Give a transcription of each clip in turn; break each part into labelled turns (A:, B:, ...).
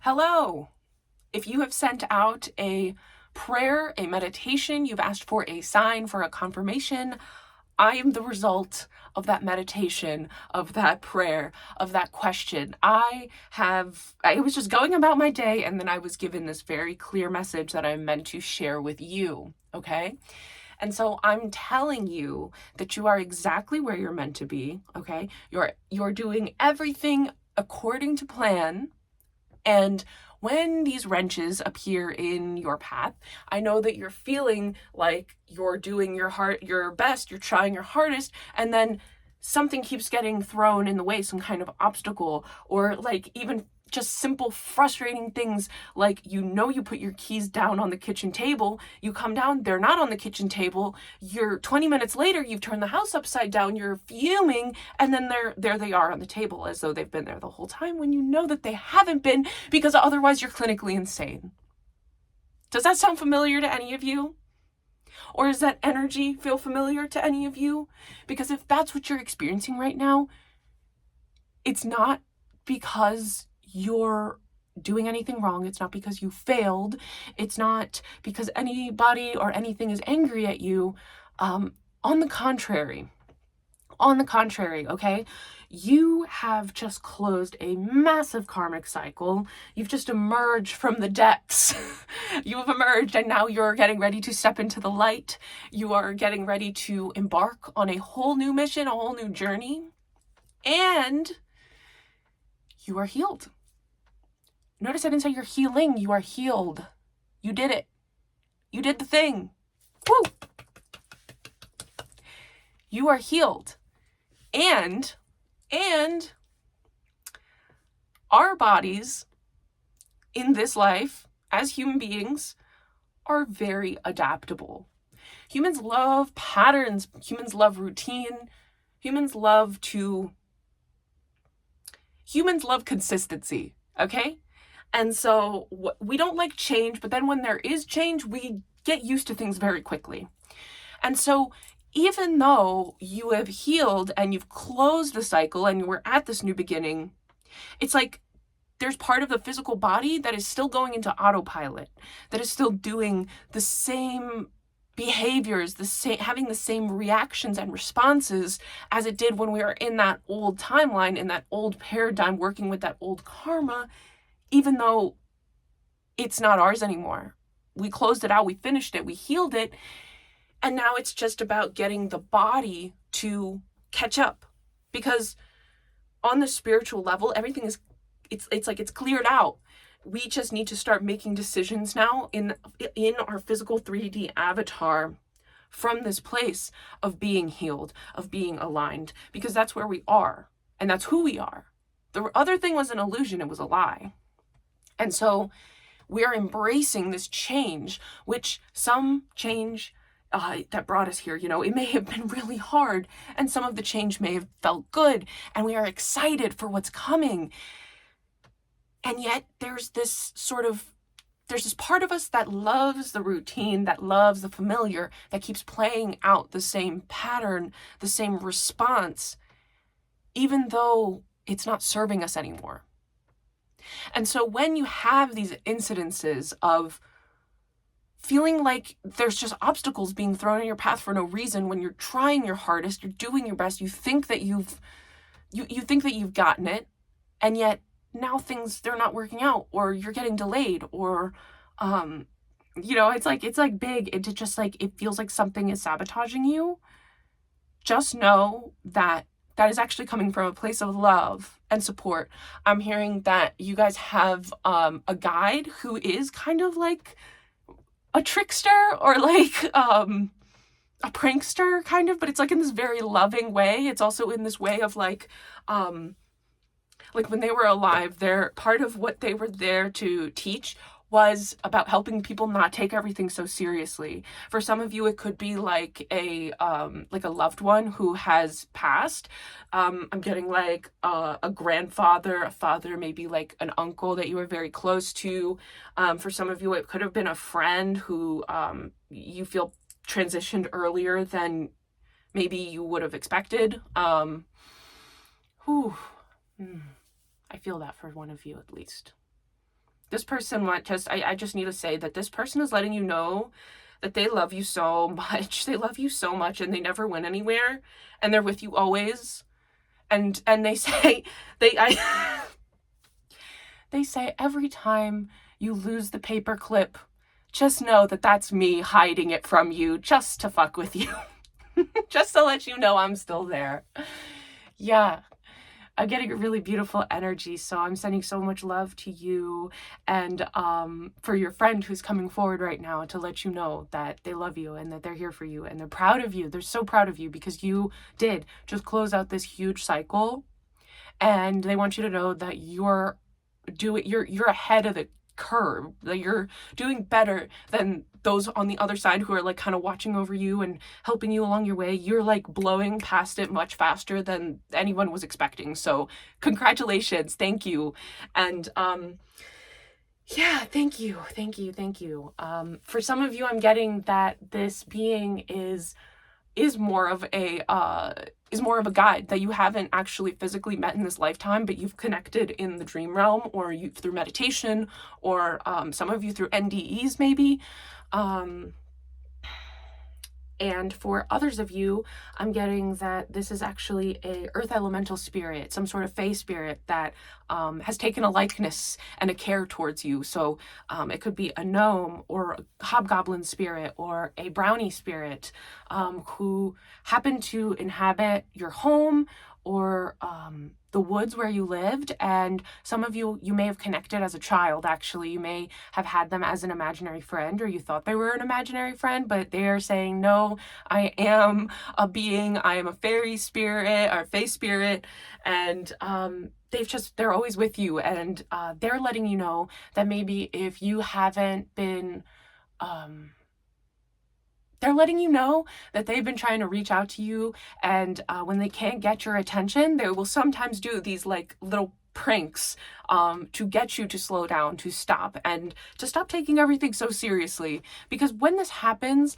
A: Hello. If you have sent out a prayer, a meditation, you've asked for a sign, for a confirmation, I am the result of that meditation, of that prayer, of that question. I was just going about my day, and then I was given this very clear message that I'm meant to share with you, okay? And so I'm telling you that you are exactly where you're meant to be, okay? You're doing everything according to plan. And when these wrenches appear in your path, I know that you're feeling like you're doing your best, you're trying your hardest, and then something keeps getting thrown in the way, some kind of obstacle, or like even just simple frustrating things like you put your keys down on the kitchen table, you come down, they're not on the kitchen table, you're 20 minutes later, you've turned the house upside down, you're fuming, and then there they are on the table as though they've been there the whole time when you know that they haven't been, because otherwise you're clinically insane. Does that sound familiar to any of you? Or does that energy feel familiar to any of you? Because if that's what you're experiencing right now, it's not because you're doing anything wrong. It's not because you failed. It's not because anybody or anything is angry at you. On the contrary, okay? You have just closed a massive karmic cycle. You've just emerged from the depths. You have emerged, and now you're getting ready to step into the light. You are getting ready to embark on a whole new mission, a whole new journey. And you are healed. Notice I didn't say you're healing. You are healed. You did it. You did the thing. Woo! You are healed. And our bodies in this life as human beings are very adaptable. Humans love patterns. Humans love routine. Humans love consistency, okay? And so we don't like change, but then when there is change, we get used to things very quickly. And so even though you have healed and you've closed the cycle and you were at this new beginning, it's like there's part of the physical body that is still going into autopilot, that is still doing the same behaviors, having the same reactions and responses as it did when we were in that old timeline, in that old paradigm, working with that old karma, even though it's not ours anymore. We closed it out, we finished it, we healed it, and now it's just about getting the body to catch up. Because on the spiritual level, everything is, it's like it's cleared out. We just need to start making decisions now in our physical 3D avatar from this place of being healed, of being aligned, because that's where we are, and that's who we are. The other thing was an illusion, it was a lie. And so we are embracing this change, which some change that brought us here, it may have been really hard, and some of the change may have felt good, and we are excited for what's coming. And yet there's this part of us that loves the routine, that loves the familiar, that keeps playing out the same pattern, the same response, even though it's not serving us anymore. And so when you have these incidences of feeling like there's just obstacles being thrown in your path for no reason, when you're trying your hardest, you're doing your best, you think that you've gotten it, and yet now they're not working out, or you're getting delayed, or it's like big, it feels like something is sabotaging you. Just know that is actually coming from a place of love and support. I'm hearing that you guys have a guide who is kind of like a trickster, or like a prankster kind of, but it's like in this very loving way. It's also in this way of like when they were alive, part of what they were there to teach was about helping people not take everything so seriously. For some of you, it could be like a loved one who has passed. I'm getting like a grandfather, a father, maybe like an uncle that you were very close to. For some of you, it could have been a friend who you feel transitioned earlier than maybe you would have expected. I feel that for one of you at least. This person I just need to say that this person is letting you know that they love you so much. They love you so much and they never went anywhere and they're with you always. And they say they say every time you lose the paper clip, just know that that's me hiding it from you just to fuck with you. Just to let you know I'm still there. Yeah. I'm getting a really beautiful energy, so I'm sending so much love to you and for your friend who's coming forward right now to let you know that they love you and that they're here for you and they're proud of you. They're so proud of you because you did just close out this huge cycle, and they want you to know that you're ahead of the curve, that you're doing better than those on the other side who are like kind of watching over you and helping you along your way. You're like blowing past it much faster than anyone was expecting. So congratulations. Thank you. And yeah, thank you. For some of you, I'm getting that this being is more of a guide that you haven't actually physically met in this lifetime, but you've connected in the dream realm, or you through meditation, or some of you through NDEs maybe. And for others of you, I'm getting that this is actually a earth elemental spirit, some sort of fae spirit that has taken a likeness and a care towards you. So it could be a gnome or a hobgoblin spirit or a brownie spirit who happen to inhabit your home or the woods where you lived. And some of you may have connected as a child. Actually, you may have had them as an imaginary friend, or you thought they were an imaginary friend, but they're saying, no, I am a being, I am a fairy spirit or fae spirit. And they're always with you, and they're letting you know that maybe if you haven't been they're letting you know that they've been trying to reach out to you, and when they can't get your attention, they will sometimes do these like little pranks to get you to slow down, to stop, and to stop taking everything so seriously. Because when this happens,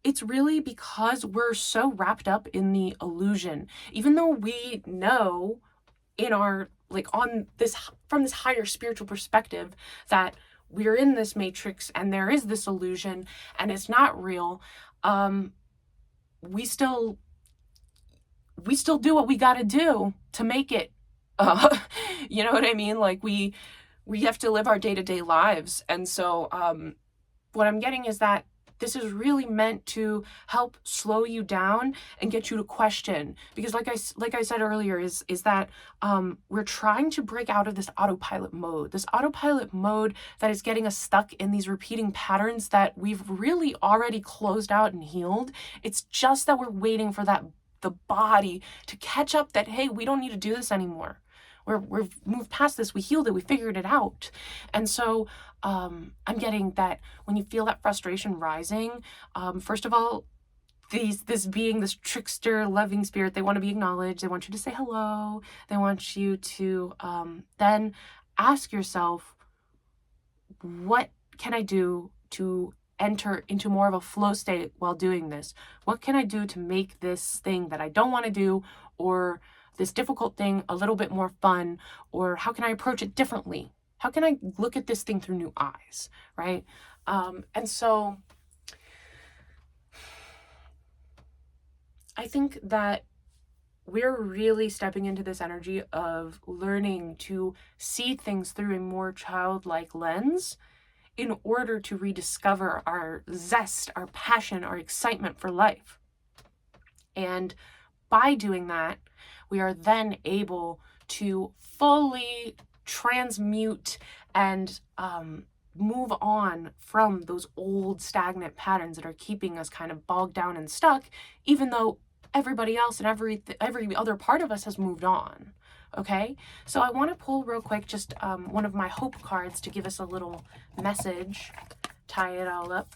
A: it's really because we're so wrapped up in the illusion. Even though we know in our from this higher spiritual perspective that we're in this matrix and there is this illusion and it's not real, we still do what we got to do to make it. You know what I mean? Like we have to live our day-to-day lives. And so what I'm getting is that this is really meant to help slow you down and get you to question. Because like I said earlier, is that we're trying to break out of this autopilot mode that is getting us stuck in these repeating patterns that we've really already closed out and healed. It's just that we're waiting for the body to catch up that, hey, we don't need to do this anymore. We've moved past this. We healed it. We figured it out. And so I'm getting that when you feel that frustration rising, first of all, this trickster, loving spirit, they want to be acknowledged. They want you to say hello. They want you to then ask yourself, what can I do to enter into more of a flow state while doing this? What can I do to make this thing that I don't want to do, or this difficult thing, a little bit more fun? Or how can I approach it differently? How can I look at this thing through new eyes, right? And so I think that we're really stepping into this energy of learning to see things through a more childlike lens in order to rediscover our zest, our passion, our excitement for life. And by doing that, we are then able to fully transmute and move on from those old stagnant patterns that are keeping us kind of bogged down and stuck, even though everybody else and every other part of us has moved on. Okay, so I want to pull real quick just one of my hope cards to give us a little message, tie it all up.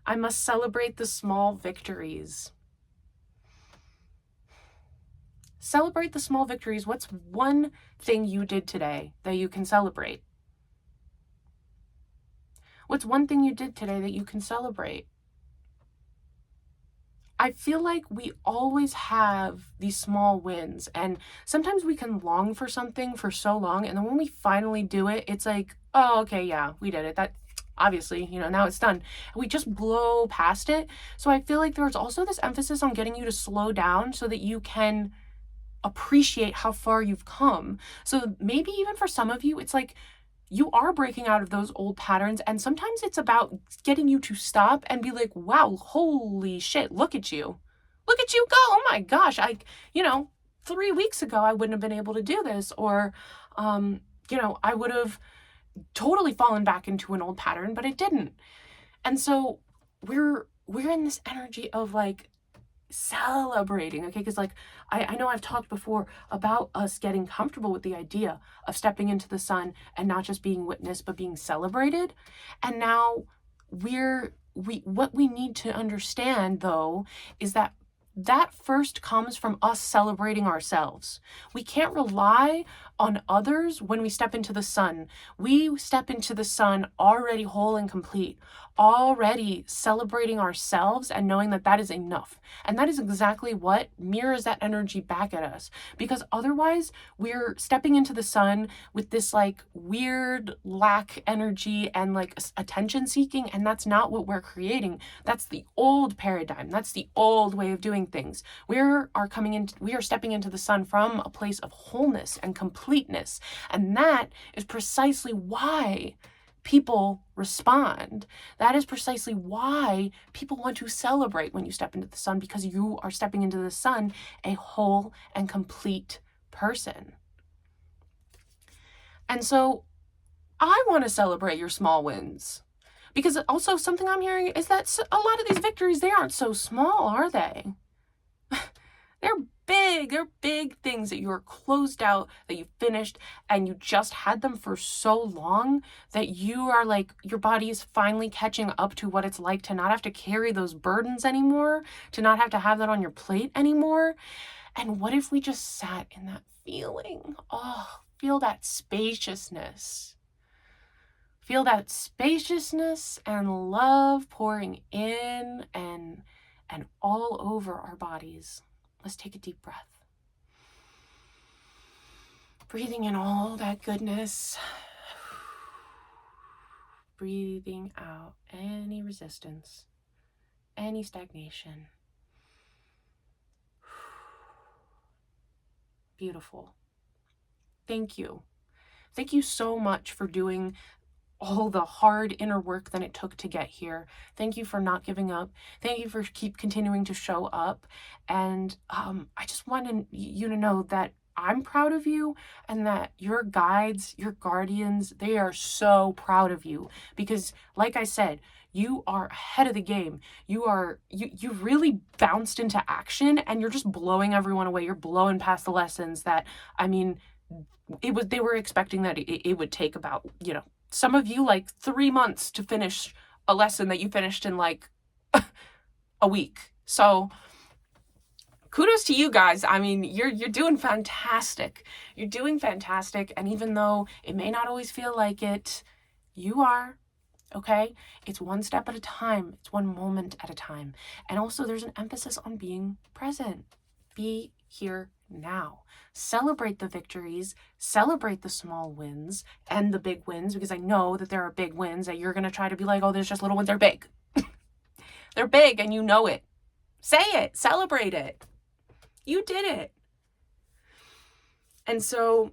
A: I must celebrate the small victories. Celebrate the small victories. What's one thing you did today that you can celebrate? What's one thing you did today that you can celebrate? I feel like we always have these small wins, and sometimes we can long for something for so long, and then when we finally do it, it's like, oh, okay, yeah, we did it. That obviously, now it's done. We just blow past it. So I feel like there's also this emphasis on getting you to slow down so that you can appreciate how far you've come. So maybe even for some of you, it's like you are breaking out of those old patterns, and sometimes it's about getting you to stop and be like, wow, holy shit, look at you. Look at you go. Oh my gosh, 3 weeks ago I wouldn't have been able to do this, or I would have totally fallen back into an old pattern, but it didn't. And so we're in this energy of like celebrating, okay? Because like I know I've talked before about us getting comfortable with the idea of stepping into the sun and not just being witnessed but being celebrated. And now what we need to understand though is that first comes from us celebrating ourselves. We can't rely on others when we step into the sun. We step into the sun already whole and complete, already celebrating ourselves and knowing that that is enough. And that is exactly what mirrors that energy back at us. Because otherwise, we're stepping into the sun with this like weird lack energy and like attention seeking. And that's not what we're creating. That's the old paradigm. That's the old way of doing things. We are stepping into the sun from a place of wholeness and completeness. And that is precisely why people respond. That is precisely why people want to celebrate when you step into the sun, because you are stepping into the sun a whole and complete person. And so I want to celebrate your small wins, because also something I'm hearing is that a lot of these victories, they aren't so small, are they? They're big. They're big things that you are closed out, that you finished, and you just had them for so long that you are like, your body is finally catching up to what it's like to not have to carry those burdens anymore, to not have to have that on your plate anymore. And what if we just sat in that feeling? Oh, feel that spaciousness. Feel that spaciousness and love pouring in and all over our bodies. Let's take a deep breath. Breathing in all that goodness. Breathing out any resistance, any stagnation. Beautiful. Thank you. Thank you so much for doing all the hard inner work that it took to get here. Thank you for not giving up. Thank you for keep continuing to show up. And I just wanted you to know that I'm proud of you, and that your guides, your guardians, they are so proud of you, because like I said, you are ahead of the game. You really bounced into action, and you're just blowing everyone away. You're blowing past the lessons that, I mean, they were expecting that it would take about, some of you like 3 months to finish a lesson that you finished in like a week. So kudos to you guys. I mean, you're doing fantastic. You're doing fantastic. And even though it may not always feel like it, you are. Okay? It's one step at a time. It's one moment at a time. And also there's an emphasis on being present. Be here now. Celebrate the victories, celebrate the small wins and the big wins, because I know that there are big wins that you're going to try to be like, oh, there's just little ones. They're big. They're big, and you know it. Say it. Celebrate it. You did it. And so,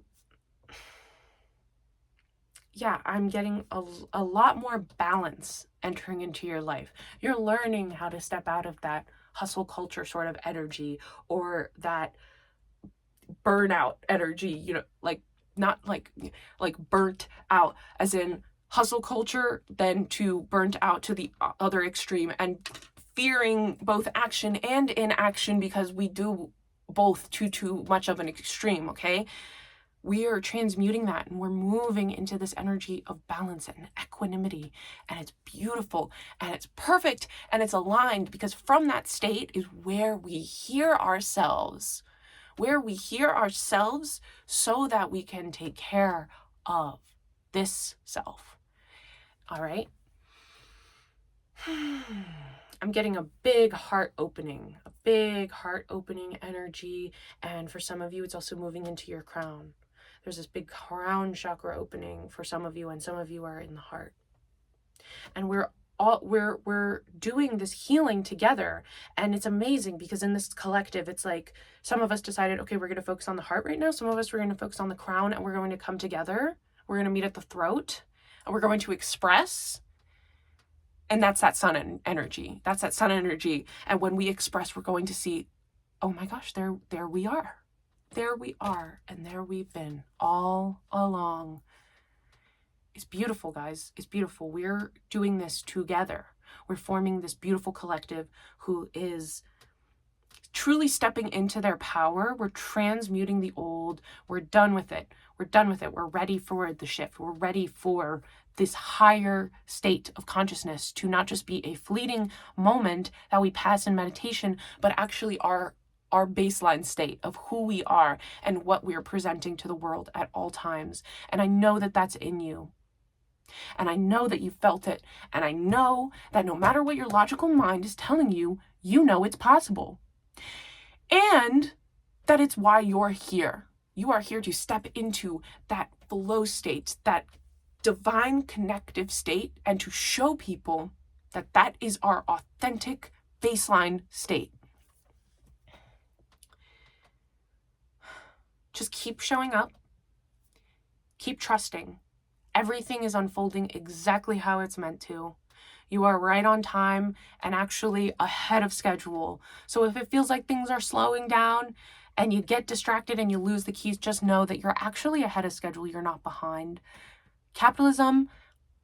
A: yeah, I'm getting a lot more balance entering into your life. You're learning how to step out of that hustle culture sort of energy, or that burnout energy, like not like burnt out as in hustle culture, then to burnt out to the other extreme, and fearing both action and inaction because we do both to too much of an extreme. Okay, we are transmuting that, and we're moving into this energy of balance and equanimity, and it's beautiful and it's perfect and it's aligned, because from that state is where we hear ourselves, so that we can take care of this self. All right. I'm getting a big heart opening energy. And for some of you, it's also moving into your crown. There's this big crown chakra opening for some of you, and some of you are in the heart. And we're doing this healing together, and it's amazing because in this collective, it's like some of us decided, okay, we're going to focus on the heart right now. Some of us, we're going to focus on the crown, and we're going to come together. We're going to meet at the throat, and we're going to express. And that's that sun energy. That's that sun energy. And when we express, we're going to see, oh my gosh, there we are. There we are. And there we've been all along. It's beautiful, guys. It's beautiful. We're doing this together. We're forming this beautiful collective who is truly stepping into their power. We're transmuting the old. We're done with it. We're done with it. We're ready for the shift. We're ready for this higher state of consciousness to not just be a fleeting moment that we pass in meditation, but actually our baseline state of who we are and what we're presenting to the world at all times. And I know that that's in you. And I know that you felt it. And I know that no matter what your logical mind is telling you, you know it's possible. And that it's why you're here. You are here to step into that flow state, that divine connective state, and to show people that that is our authentic baseline state. Just keep showing up. Keep trusting. Everything is unfolding exactly how it's meant to. You are right on time and actually ahead of schedule. So if it feels like things are slowing down and you get distracted and you lose the keys, just know that you're actually ahead of schedule. You're not behind. Capitalism,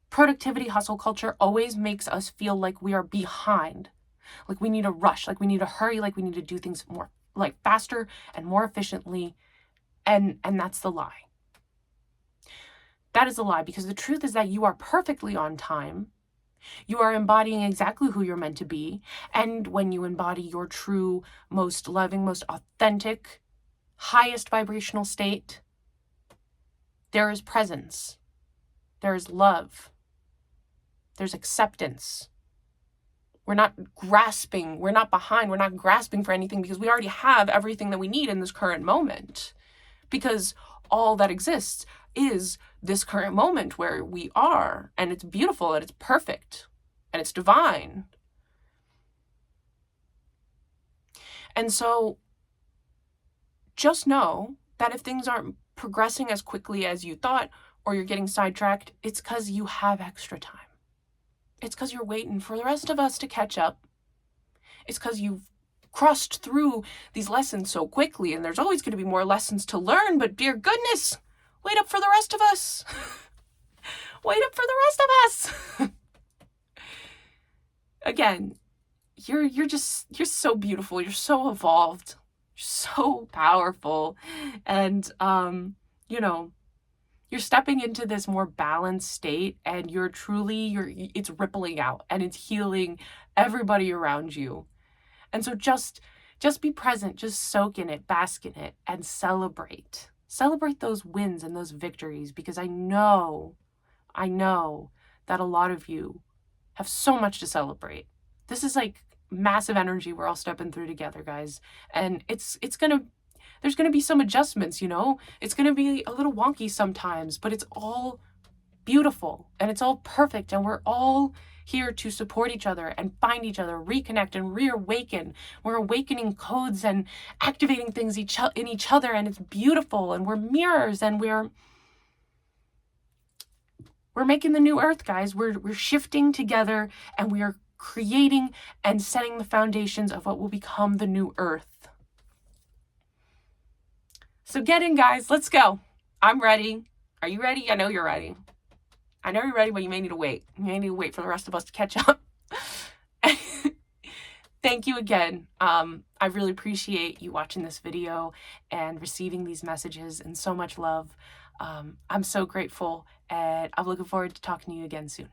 A: productivity, hustle culture always makes us feel like we are behind. Like we need to rush, like we need to hurry, like we need to do things more, like faster and more efficiently. And that's the lie. That is a lie, because the truth is that you are perfectly on time. You are embodying exactly who you're meant to be. And when you embody your true, most loving, most authentic, highest vibrational state, there is presence. There is love. There's acceptance. We're not grasping. We're not behind. We're not grasping for anything because we already have everything that we need in this current moment. Because all that exists is this current moment where we are, and it's beautiful, and it's perfect, and it's divine. And so just know that if things aren't progressing as quickly as you thought, or you're getting sidetracked, it's because you have extra time. It's because you're waiting for the rest of us to catch up. It's because you've crossed through these lessons so quickly, and there's always going to be more lessons to learn, but dear goodness, wait up for the rest of us. Wait up for the rest of us. Again, you're so beautiful. You're so evolved. You're so powerful. And, you're stepping into this more balanced state, and it's rippling out and it's healing everybody around you. And so just be present, just soak in it, bask in it, and celebrate. Celebrate those wins and those victories, because I know that a lot of you have so much to celebrate. This is like massive energy we're all stepping through together, guys. And there's gonna be some adjustments, It's gonna be a little wonky sometimes, but it's all beautiful and it's all perfect, and we're all here to support each other and find each other, reconnect and reawaken. We're awakening codes and activating things in each other, and it's beautiful, and we're mirrors, and we're making the new earth, guys. We're shifting together, and we are creating and setting the foundations of what will become the new earth. So get in, guys. Let's go. I'm ready. Are you ready? I know you're ready. I know you're ready, but you may need to wait. You may need to wait for the rest of us to catch up. Thank you again. I really appreciate you watching this video and receiving these messages, and so much love. I'm so grateful, and I'm looking forward to talking to you again soon.